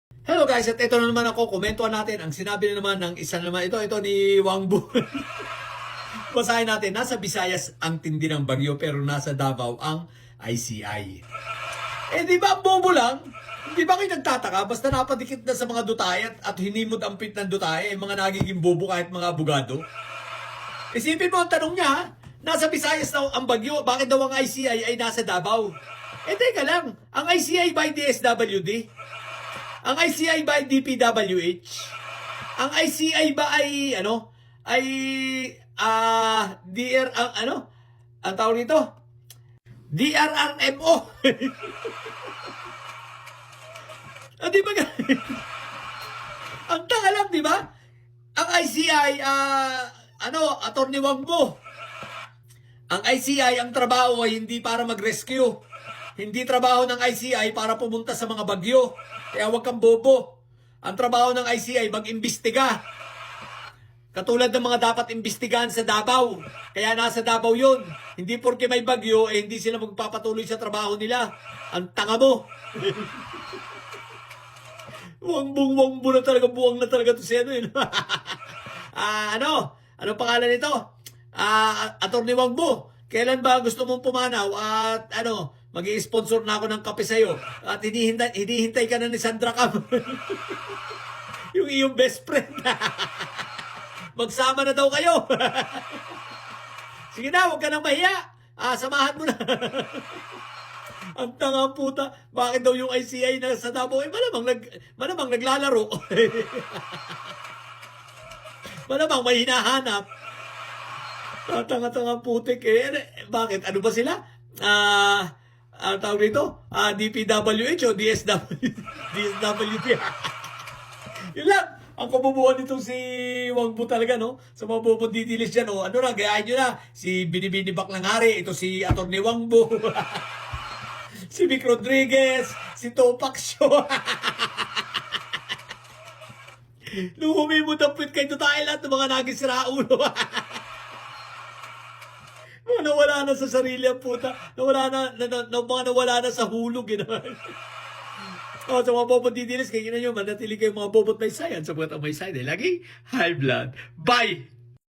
Hello guys, at ito na naman ako, komentuhan natin ang sinabi na naman ng isa naman ito ni Wang Bu. Basahin natin, nasa Visayas ang tindi ng bagyo pero nasa Davao ang ICI. Di ba bobo lang? Di ba kayo nagtataka? Basta napadikit na sa mga dutay at hinimod ang pit ng dutay, mga nagiging bobo kahit mga abogado. Isipin mo ang tanong niya, nasa Visayas daw ang bagyo, bakit daw ang ICI ay nasa Davao? Teka lang, ang ICI ba ay DSWD? Ang ICI ba ay DPWH? Ang ICI ba ay DR ang tawag nito? DRRMO. Di ba? Ang tanga lang, di ba? Ang ICI Attorney Wang Bu. Ang ICI ang trabaho ay hindi para mag-rescue. Hindi trabaho ng ICI para pumunta sa mga bagyo. Kaya huwag kang bobo. Ang trabaho ng ICI mag-imbestiga. Katulad ng mga dapat imbestigahan sa Davao. Kaya nasa Davao yun. Hindi porke may bagyo, hindi sila magpapatuloy sa trabaho nila. Ang tanga mo. Wang Bu na talaga, buwang na talaga to si ano pangalan nito? Attorney Wang Bu. Kailan ba gusto mong pumanaw at mag-i-sponsor na ako ng kape sa'yo at hinihintay ka na ni Sandra Cam. Yung iyong best friend. Magsama na daw kayo. Sige na, huwag ka nang mahiya. Samahan mo na. Ang tanga puta. Bakit daw yung ICI na sa Davao? Malamang naglalaro. Malamang may hinahanap. Tanga-tanga putik. Bakit? Ano ba sila? Ang tawag nito? DPWH o DSWD? Yun lang. Ang kabubuhan nitong si Wang Bu talaga, no? Sa mga bubong ditilis dyan, gayahin nyo na. Si Binibini Baklanghari, ito si Atty. Wang Bu. Si Vic Rodriguez, si Topak Show. Nung humimod ang pit kayo tayo lahat ng mga naging siraulo. Nawala na sa sarili ang puta. Nawala na sa hulog. Sa mga bobot didilis, kayo na nyo, manatili kayo mga bobot may sayan. Sa mga may sayan, lagi high blood. Bye!